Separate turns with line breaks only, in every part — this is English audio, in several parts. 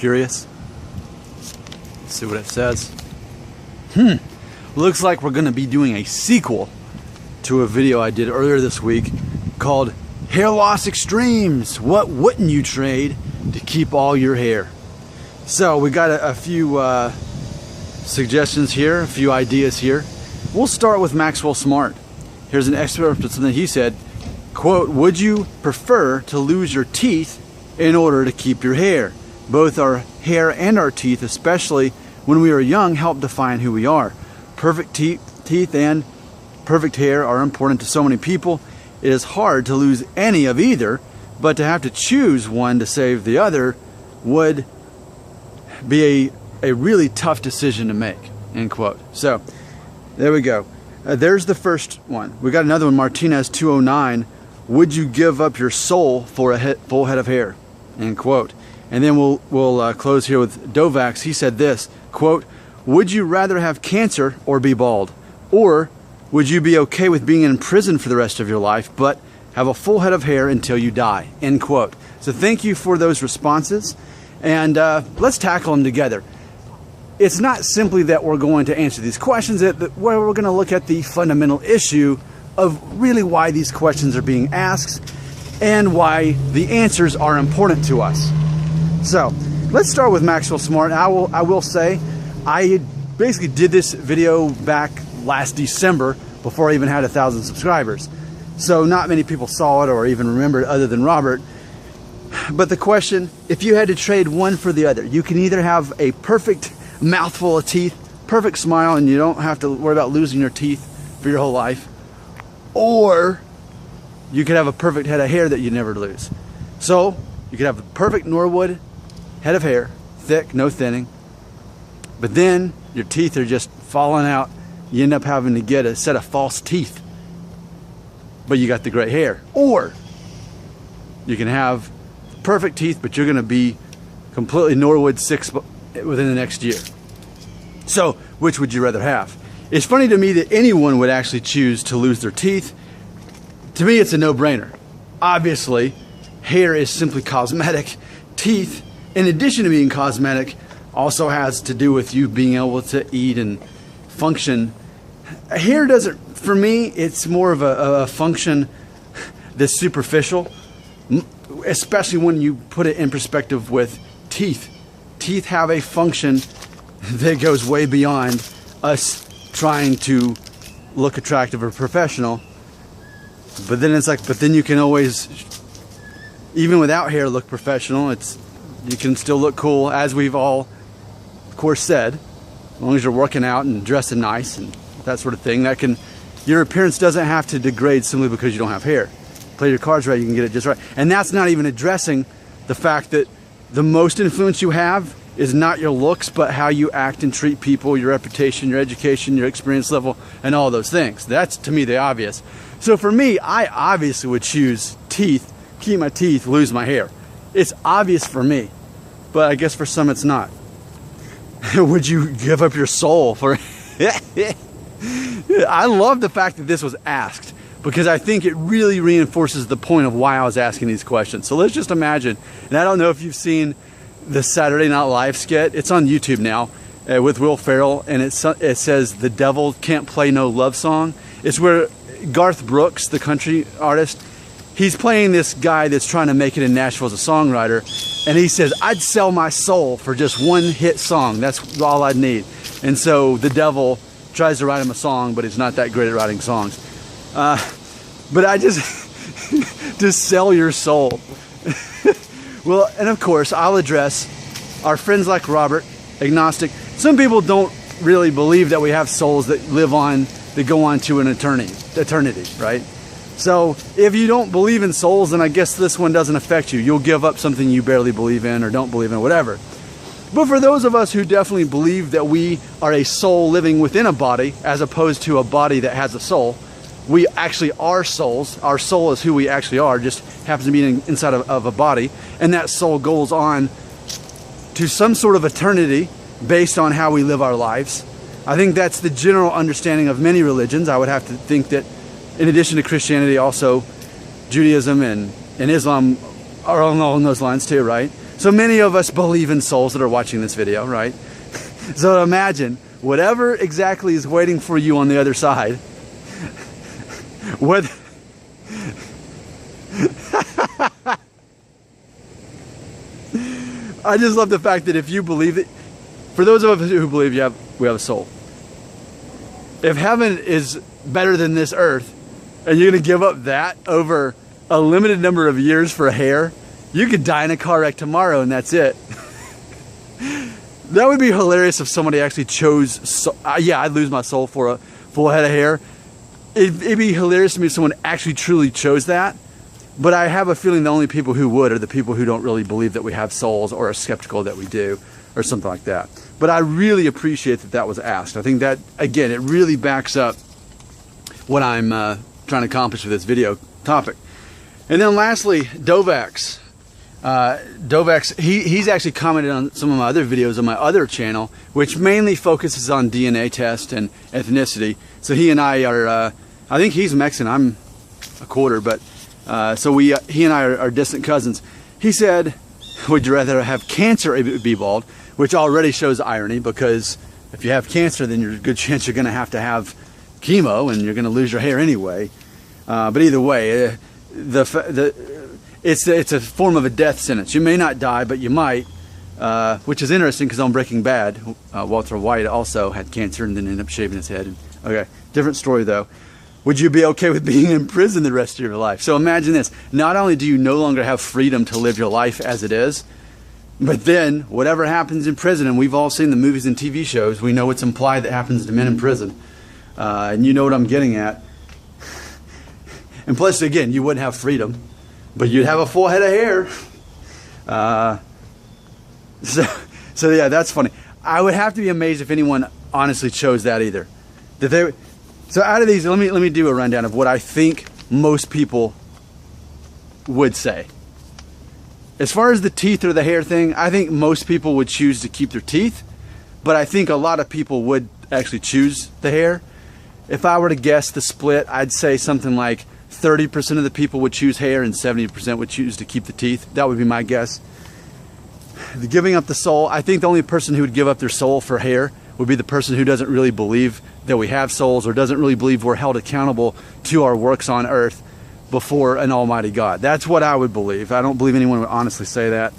curious? Let's see what it says. Looks like we're going to be doing a sequel to a video I did earlier this week called Hair Loss Extremes. What wouldn't you trade to keep all your hair? So we got a few suggestions here, a few ideas here. We'll start with Maxwell Smart. Here's an excerpt of something he said, quote, "Would you prefer to lose your teeth in order to keep your hair? Both our hair and our teeth, especially when we are young, help define who we are. Perfect teeth and perfect hair are important to so many people. It is hard to lose any of either, but to have to choose one to save the other would be a really tough decision to make," end quote. So there we go. There's the first one. We got another one, Martinez 209. "Would you give up your soul for a full head of hair?" End quote. And then we'll close here with Dovax. He said this, quote, "Would you rather have cancer or be bald? Or would you be okay with being in prison for the rest of your life, but have a full head of hair until you die?" End quote. So thank you for those responses. And let's tackle them together. It's not simply that we're going to answer these questions, where we're going to look at the fundamental issue of really why these questions are being asked and why the answers are important to us. So let's start with Maxwell Smart. I will say I basically did this video back last December before I even had 1,000 subscribers. So not many people saw it or even remembered other than Robert. But the question, if you had to trade one for the other, you can either have a perfect mouthful of teeth, perfect smile, and you don't have to worry about losing your teeth for your whole life, or you could have a perfect head of hair that you never lose. So you could have the perfect Norwood head of hair, thick, no thinning, but then your teeth are just falling out. You end up having to get a set of false teeth, but you got the great hair. Or you can have perfect teeth, but you're going to be completely Norwood 6 within the next year. So which would you rather have? It's funny to me that anyone would actually choose to lose their teeth. To me, it's a no-brainer. Obviously, hair is simply cosmetic. Teeth, in addition to being cosmetic, also has to do with you being able to eat and function. Hair doesn't, for me, it's more of a function that's superficial, especially when you put it in perspective with teeth. Teeth have a function that goes way beyond us trying to look attractive or professional. But then it's like, but then you can always, even without hair, look professional. You can still look cool, as we've all, of course, said, as long as you're working out and dressing nice and that sort of thing. Your appearance doesn't have to degrade simply because you don't have hair. Play your cards right, you can get it just right. And that's not even addressing the fact that the most influence you have is not your looks, but how you act and treat people, your reputation, your education, your experience level, and all those things. That's, to me, the obvious. So for me, I obviously would choose teeth, keep my teeth, lose my hair. It's obvious for me, but I guess for some it's not. Would you give up your soul for... I love the fact that this was asked, because I think it really reinforces the point of why I was asking these questions. So let's just imagine, and I don't know if you've seen the Saturday Night Live skit. It's on YouTube now with Will Ferrell, and it says "The devil can't play no love song." It's where Garth Brooks, the country artist, he's playing this guy that's trying to make it in Nashville as a songwriter, and he says, "I'd sell my soul for just one hit song. That's all I'd need." And so the devil tries to write him a song, but he's not that great at writing songs. But I just sell your soul. Well, and of course, I'll address our friends like Robert, agnostic. Some people don't really believe that we have souls that live on, that go on to an eternity, right? So if you don't believe in souls, then I guess this one doesn't affect you. You'll give up something you barely believe in or don't believe in, whatever. But for those of us who definitely believe that we are a soul living within a body, as opposed to a body that has a soul, we actually are souls. Our soul is who we actually are, just happens to be inside of a body. And that soul goes on to some sort of eternity based on how we live our lives. I think that's the general understanding of many religions. I would have to think that in addition to Christianity, also Judaism and Islam are along those lines too, right? So many of us believe in souls that are watching this video, right? So imagine whatever exactly is waiting for you on the other side. What? I just love the fact that if you believe it, for those of us who believe we have a soul. If heaven is better than this earth, and you're going to give up that over a limited number of years for a hair, you could die in a car wreck tomorrow and that's it. That would be hilarious if somebody actually chose, yeah, I'd lose my soul for a full head of hair. It'd be hilarious to me if someone actually truly chose that. But I have a feeling the only people who would are the people who don't really believe that we have souls or are skeptical that we do or something like that. But I really appreciate that that was asked. I think that, again, it really backs up what I'm trying to accomplish with this video topic. And then lastly, Dovax. Dovax, he's actually commented on some of my other videos on my other channel, which mainly focuses on DNA test and ethnicity. So he and I are, I think he's Mexican, I'm a quarter, but so he and I are distant cousins. He said, would you rather have cancer or be bald? Which already shows irony, because if you have cancer, then there's a good chance you're going to have chemo and you're going to lose your hair anyway. But either way, it's a form of a death sentence. You may not die, but you might, which is interesting because on Breaking Bad, Walter White also had cancer and then ended up shaving his head. Okay, different story though. Would you be okay with being in prison the rest of your life? So imagine this. Not only do you no longer have freedom to live your life as it is, but then whatever happens in prison, and we've all seen the movies and TV shows, we know it's implied that happens to men in prison. And you know what I'm getting at. And plus, again, you wouldn't have freedom, but you'd have a full head of hair. So yeah, that's funny. I would have to be amazed if anyone honestly chose that either. So out of these, let me do a rundown of what I think most people would say. As far as the teeth or the hair thing, I think most people would choose to keep their teeth, but I think a lot of people would actually choose the hair. If I were to guess the split, I'd say something like 30% of the people would choose hair and 70% would choose to keep the teeth. That would be my guess. The giving up the soul, I think the only person who would give up their soul for hair would be the person who doesn't really believe that we have souls or doesn't really believe we're held accountable to our works on earth before an almighty God. That's what I would believe. I don't believe anyone would honestly say that.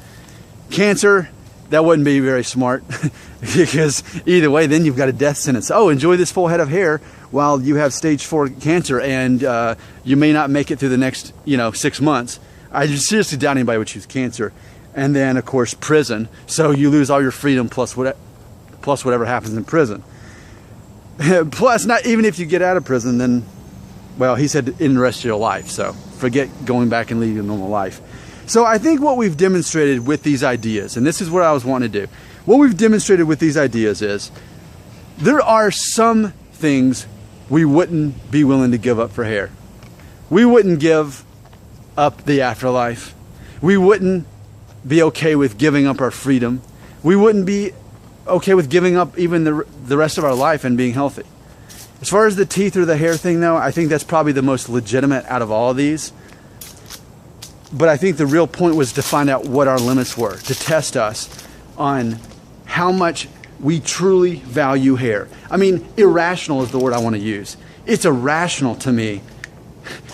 Cancer, that wouldn't be very smart because either way, then you've got a death sentence. Oh, enjoy this full head of hair while you have stage 4 cancer and you may not make it through the next 6 months. I just seriously doubt anybody would choose cancer. And then, of course, prison. So you lose all your freedom plus whatever happens in prison. Plus, not even if you get out of prison, then, well, he said in the rest of your life. So forget going back and leading a normal life. So I think what we've demonstrated with these ideas, and this is what I was wanting to do, what we've demonstrated with these ideas is there are some things we wouldn't be willing to give up for hair. We wouldn't give up the afterlife. We wouldn't be okay with giving up our freedom. We wouldn't be okay with giving up even the rest of our life and being healthy. As far as the teeth or the hair thing though, I think that's probably the most legitimate out of all of these. But I think the real point was to find out what our limits were, to test us on how much we truly value hair. I mean, irrational is the word I want to use. It's irrational to me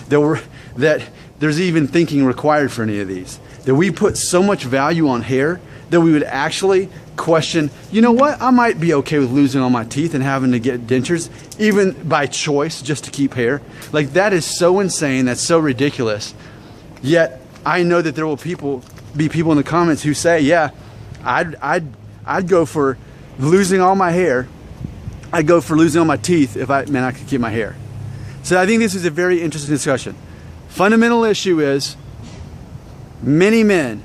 that there's even thinking required for any of these. That we put so much value on hair that we would actually question, you know what, I might be okay with losing all my teeth and having to get dentures, even by choice, just to keep hair. Like, that is so insane, that's so ridiculous. Yet, I know that there will be people in the comments who say, yeah, I'd go for losing all my hair. I'd go for losing all my teeth if I could keep my hair. So I think this is a very interesting discussion. Fundamental issue is many men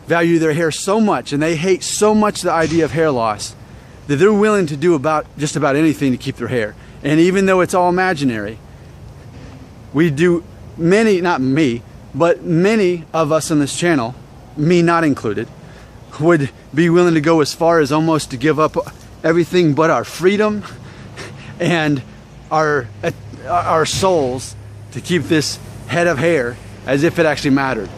value their hair so much and they hate so much the idea of hair loss that they're willing to do just about anything to keep their hair. And even though it's all imaginary, we do not me, but many of us on this channel, me not included, would be willing to go as far as almost to give up everything but our freedom and our souls to keep this head of hair as if it actually mattered.